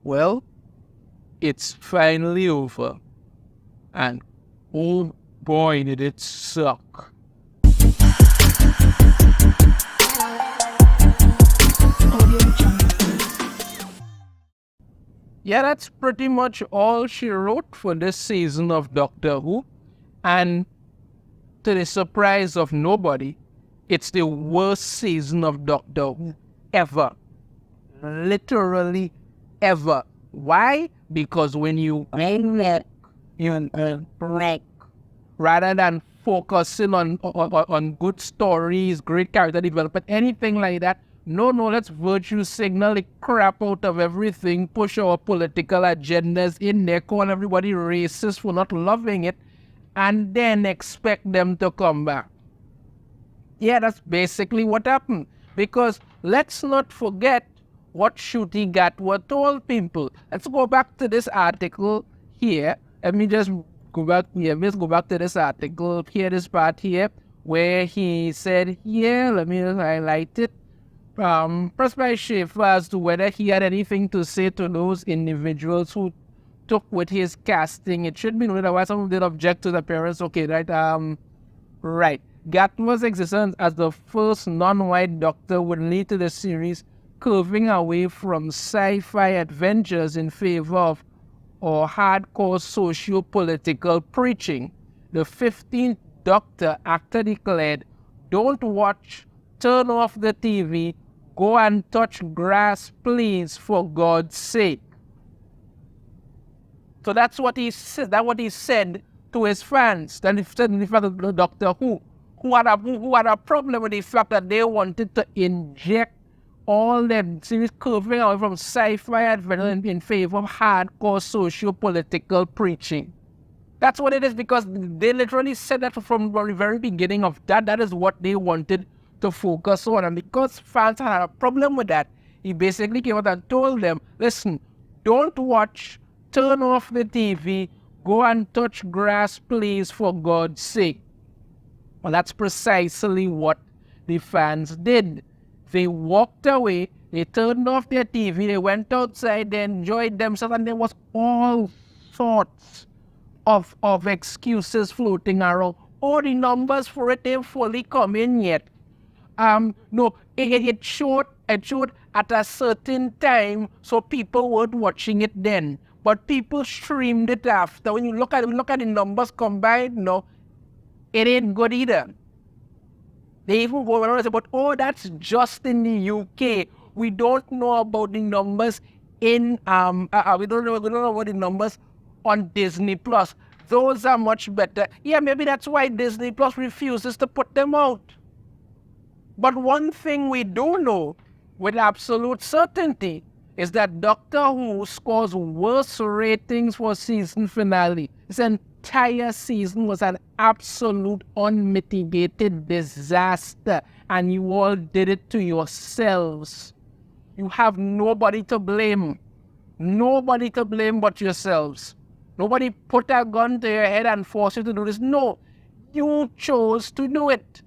Well, it's finally over. And oh boy, did it suck. Yeah, that's pretty much all she wrote for this season of Doctor Who. And to the surprise of nobody, it's the worst season of Doctor Who ever. Literally ever. Why? Because when you break, rather than focusing on good stories, great character development, anything like that, no, let's virtue signal the crap out of everything, push our political agendas in there, call everybody racist for not loving it, and then expect them to come back. Yeah, that's basically what happened. Because let's not forget what Ncuti Gatwa told people. Let's go back to this article here. Let me just go back here. Let's go back to this article here, this part here, where he said here, let me just highlight it. Pressed by Schaefer as to whether he had anything to say to those individuals who took with his casting. It should be noted that some did object to the appearance. Okay, right. Right. Gatwa's existence as the first non-white Doctor would lead to the series curving away from sci-fi adventures in favor of hardcore socio-political preaching. The 15th Doctor actor declared, "Don't watch, turn off the TV, go and touch grass, please, for God's sake." So that's what he said. That's what he said to his fans. Then he said in fact the Doctor Who had a problem with the fact that they wanted to inject all their series curving away from sci-fi adventure in favor of hardcore socio-political preaching. That's what it is, because they literally said that from the very beginning of that. That is what they wanted to focus on. And because fans had a problem with that, he basically came out and told them, listen, don't watch, turn off the TV, go and touch grass, please, for God's sake. Well, that's precisely what the fans did. They walked away, they turned off their TV, they went outside, they enjoyed themselves, and there was all sorts of excuses floating around. Oh, the numbers for it ain't fully come in yet. No, it showed at a certain time, so people weren't watching it then. But people streamed it after. When you look at the numbers combined, no, it ain't good either. They even go around and say, but oh, that's just in the UK. We don't know about the numbers in we don't know about the numbers on Disney Plus. Those are much better. Yeah, maybe that's why Disney Plus refuses to put them out. But one thing we do know with absolute certainty is that Doctor Who scores worse ratings for season finale. This entire season was an absolute unmitigated disaster, and you all did it to yourselves. You have nobody to blame. Nobody to blame but yourselves. Nobody put a gun to your head and forced you to do this. No, you chose to do it.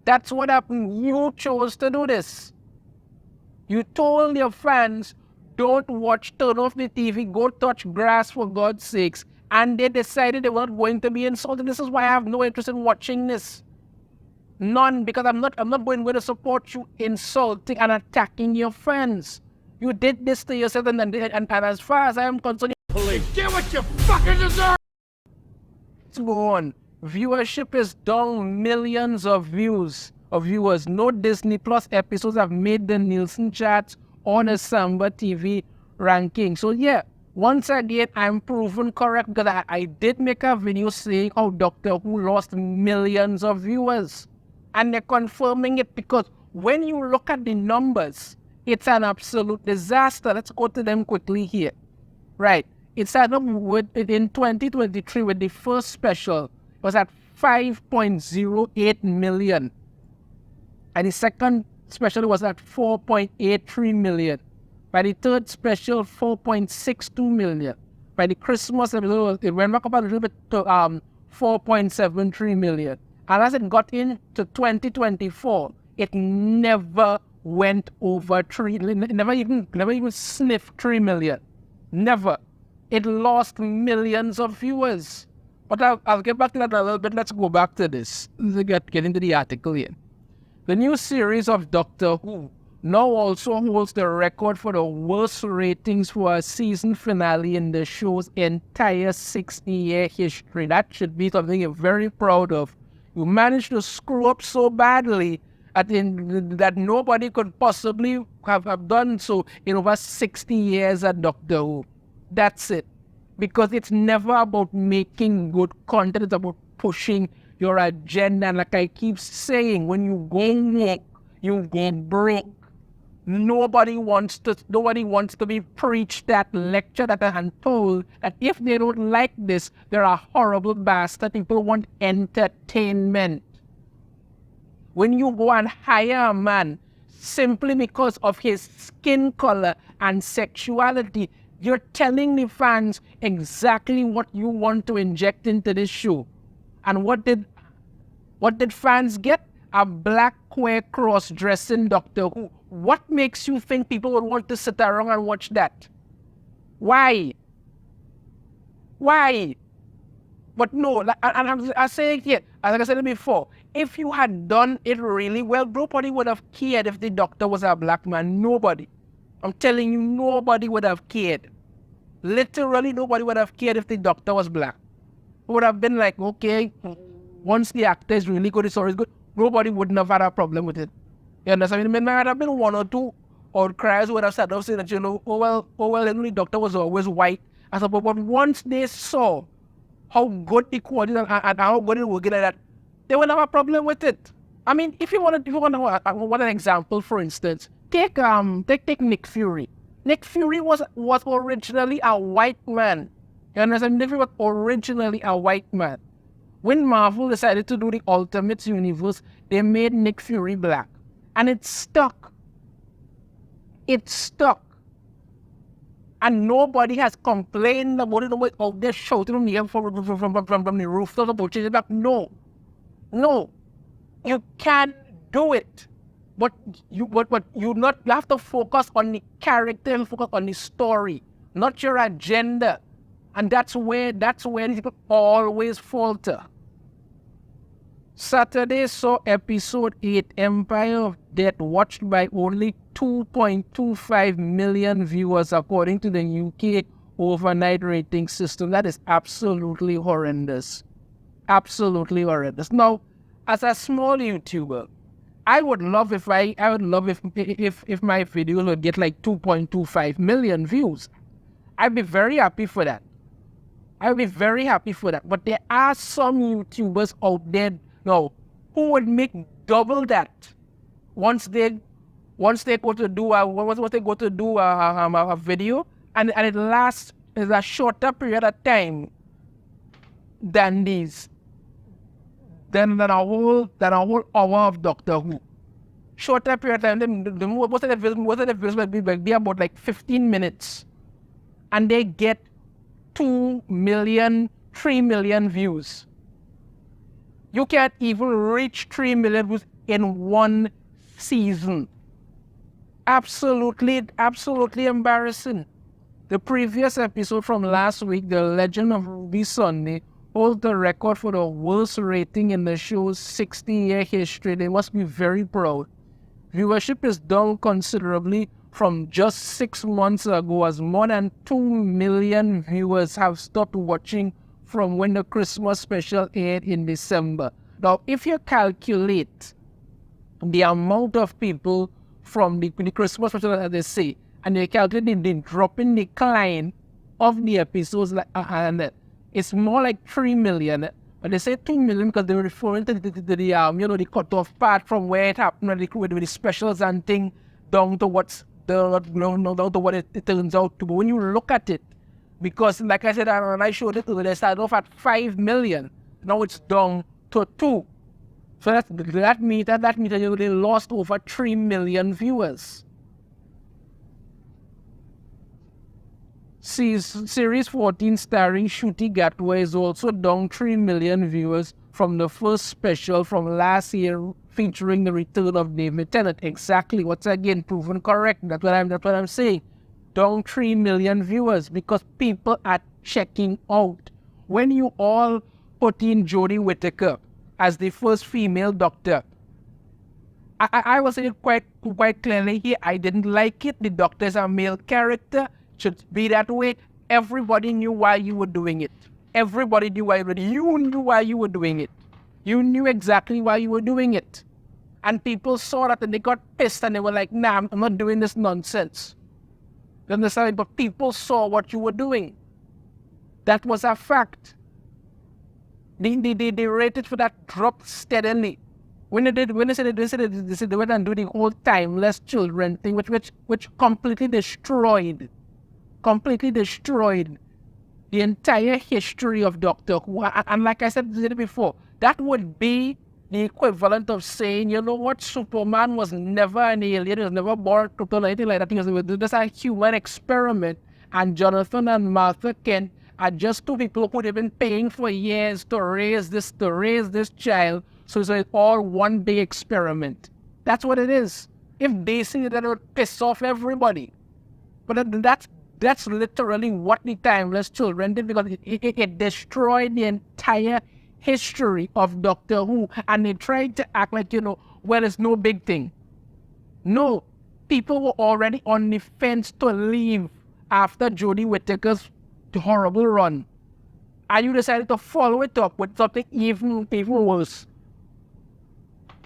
That's what happened. You chose to do this. You told your fans, don't watch, turn off the TV, go touch grass for God's sakes. And they decided they weren't going to be insulted. This is why I have no interest in watching this. None, because I'm not going to support you insulting and attacking your fans. You did this to yourself, and as far as I am concerned, Police, get what you fucking deserve! let's go on. Viewership is down, millions of viewers. No Disney Plus episodes have made the Nielsen charts or the Samba TV ranking. So yeah, once again, I'm proven correct, because I did make a video saying how Doctor Who lost millions of viewers. And they're confirming it, because when you look at the numbers, it's an absolute disaster. Let's go to them quickly here. Right. It started in 2023 with the first special. It was at 5.08 million. And the second special was at 4.83 million. By the third special, 4.62 million. By the Christmas episode, it went back up a little bit to 4.73 million. And as it got into 2024, it never went over 3, never even sniffed 3 million. Never. It lost millions of viewers. But I'll get back to that in a little bit. Let's go back to this. Let's get into the article here. The new series of Doctor Who now also holds the record for the worst ratings for a season finale in the show's entire 60-year history. That should be something you're very proud of. You managed to screw up so badly that nobody could possibly have done so in over 60 years at Doctor Who. That's it. Because it's never about making good content, it's about pushing your agenda. And like I keep saying, when you go woke, you go broke. Nobody wants to be preached that lecture that and told that if they don't like this, they're a horrible bastard. People want entertainment. When you go and hire a man simply because of his skin color and sexuality, you're telling the fans exactly what you want to inject into this show. And what did fans get? A black queer cross-dressing Doctor Who. What makes you think people would want to sit around and watch that? Why? But no, and I say it here, like I said it before, if you had done it really well, nobody would have cared if the Doctor was a black man. Nobody. I'm telling you, nobody would have cared. Literally, nobody would have cared if the Doctor was black. It would have been like, okay, once the actor is really good, the story is good, nobody wouldn't have had a problem with it. You understand? I mean, there might have been one or two old cries who would have said, saying that, oh well, the Doctor was always white. I said, but once they saw how good the quality and how good it was getting at that, they wouldn't have a problem with it. I mean, if you want an example, for instance, take Nick Fury. Nick Fury was originally a white man. You understand? Nick Fury was originally a white man. When Marvel decided to do the Ultimate Universe, they made Nick Fury black. And it stuck. It stuck. And nobody has complained about it. They're shouting on the air from the rooftops about changing back. No. You can do it. But you have to focus on the character and focus on the story, not your agenda. And that's where these people always falter. Saturday saw episode 8, Empire of Death, watched by only 2.25 million viewers according to the UK overnight rating system. That is absolutely horrendous. Absolutely horrendous. Now, as a small YouTuber, I would love if my videos would get like 2.25 million views. I'd be very happy for that. But there are some YouTubers out there now who would make double that once they go to do a video and it lasts a shorter period of time than a whole hour of Doctor Who. Shorter period of time, most of the videos will be about like 15 minutes. And they get 2 million, 3 million views. You can't even reach 3 million views in one season. Absolutely embarrassing. The previous episode from last week, The Legend of Ruby Sunday, holds the record for the worst rating in the show's 60-year history. They must be very proud. Viewership is down considerably from just 6 months ago, as more than 2 million viewers have stopped watching from when the Christmas special aired in December. Now, if you calculate the amount of people from the Christmas special, as they say, and you calculate the dropping decline of the episodes, and it's more like 3 million. But they say 2 million because they're referring to the cut-off part from where it happened with the specials and thing down to down to what it turns out to be. When you look at it, because like I said, when I showed it, they started off at 5 million. Now it's down to 2. So that means that they lost over 3 million viewers. Series 14 starring Ncuti Gatwa is also down 3 million viewers from the first special from last year, featuring the return of David Tennant. Exactly. What's again proven correct. That's what I'm saying. Down 3 million viewers because people are checking out. When you all put in Jodie Whittaker as the first female doctor, I was saying quite clearly here, I didn't like it. The doctor is a male character. Should be that way. Everybody knew why you were doing it. Everybody knew why you were doing it. You knew why you were doing it. You knew exactly why you were doing it. And people saw that and they got pissed and they were like, nah, I'm not doing this nonsense. You understand? But people saw what you were doing. That was a fact. The rated for that dropped steadily. When they said they went and do the whole timeless children thing, which completely destroyed the entire history of Doctor Who. And like I said before, that would be the equivalent of saying, you know what, Superman was never an alien, he was never born Krypton or anything like that. It was just a human experiment, and Jonathan and Martha Kent are just two people who have been paying for years to raise this child. So it's all one big experiment. That's what it is. If they see that, it would piss off everybody. But that's literally what the Timeless Children did, because it destroyed the entire history of Doctor Who. And they tried to act like, well, it's no big thing. No, people were already on the fence to leave after Jodie Whittaker's horrible run. And you decided to follow it up with something even worse.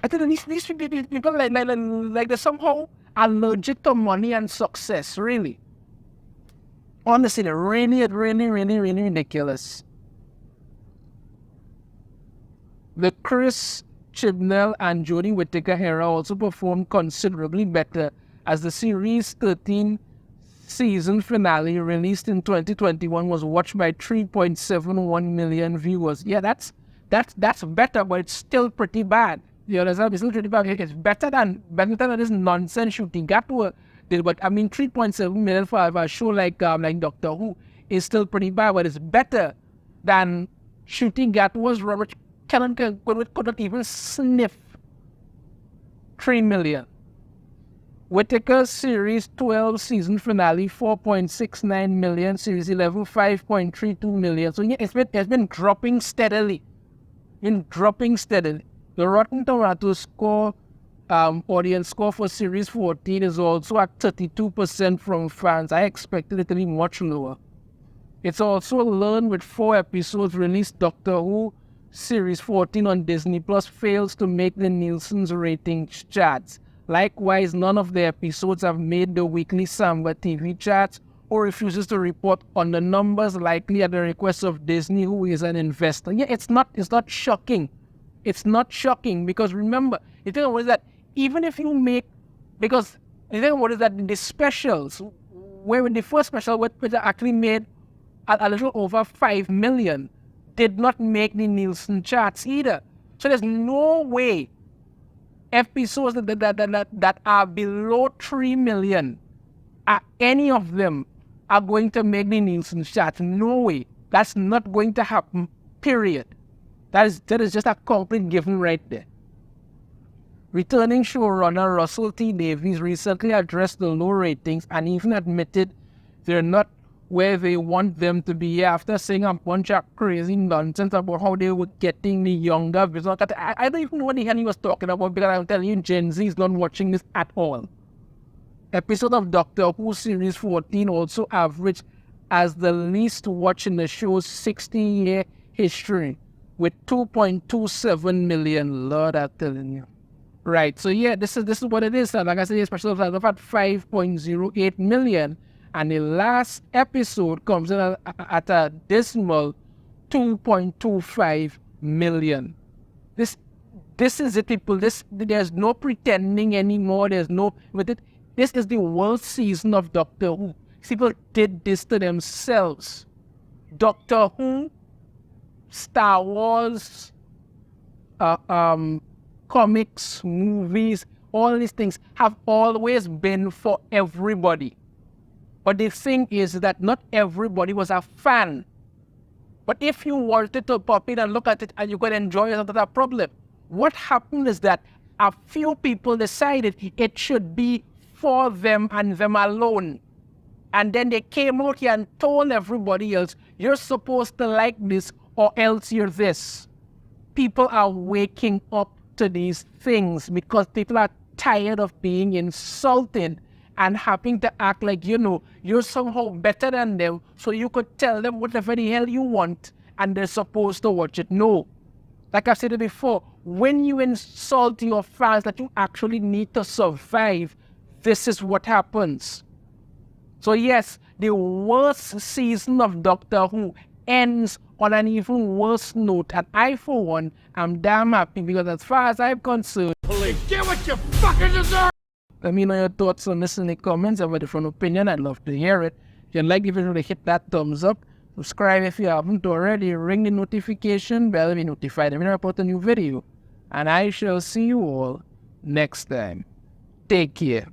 I think these people like they're somehow allergic to money and success, really. Honestly, they're really ridiculous. The Chris Chibnall and Jodie Whittaker era also performed considerably better, as the series 13 season finale released in 2021 was watched by 3.71 million viewers. Yeah, that's better, but it's still pretty bad. You understand? It's still pretty bad. It's better than this nonsense Ncuti Gatwa did. But I mean, 3.7 million for a show like Doctor Who is still pretty bad, but it's better than Ncuti Gatwa's Robert Cannon could not even sniff 3 million. Whittaker's Series 12 season finale, 4.69 million. Series 11, 5.32 million. So yeah, it's been dropping steadily. The Rotten Tomatoes score, audience score for Series 14 is also at 32% from fans. I expected it to be much lower. It's also learned with 4 episodes released. Doctor Who Series 14 on Disney Plus fails to make the Nielsen's ratings charts. Likewise, none of the episodes have made the weekly Samba TV charts, or refuses to report on the numbers, likely at the request of Disney, who is an investor. Yeah, it's not shocking. It's not shocking, because remember, the thing about it is that even if you make, because the thing about it is that the specials, where the first special, which actually made a little over 5 million, did not make the Nielsen charts either. So there's no way episodes that are below 3 million, any of them are going to make the Nielsen charts. No way. That's not going to happen, period. That is just a complete given right there. Returning showrunner Russell T. Davies recently addressed the low ratings and even admitted they're not where they want them to be, after saying a bunch of crazy nonsense about how they were getting the younger viewers. I don't even know what the hell he was talking about, because I'm telling you, Gen Z is not watching this at all. Episode of Doctor Who Series 14 also averaged as the least watched in the show's 60-year history, with 2.27 million. Lord, I'm telling you. Right, so yeah, this is what it is. Like I said, especially at 5.08 million, and the last episode comes in at a dismal 2.25 million. This is it, people. There's no pretending anymore. There's no with it. This is the worst season of Doctor Who. People did this to themselves. Doctor Who, Star Wars, comics, movies, all these things have always been for everybody. But the thing is that not everybody was a fan. But if you wanted to pop in and look at it and you could enjoy it, that's not a problem. What happened is that a few people decided it should be for them and them alone. And then they came out here and told everybody else, you're supposed to like this or else you're this. People are waking up to these things because people are tired of being insulted and having to act like, you're somehow better than them, so you could tell them whatever the hell you want and they're supposed to watch it. No. Like I said before, when you insult your fans that you actually need to survive, this is what happens. So yes, the worst season of Doctor Who ends on an even worse note. And I, for one, am damn happy because as far as I'm concerned, Police, get what you fucking deserve! let me know your thoughts on this in the comments. I have a different opinion. I'd love to hear it. If you like the video, hit that thumbs up. Subscribe if you haven't already. Ring the notification bell to be notified when I upload a new video. And I shall see you all next time. Take care.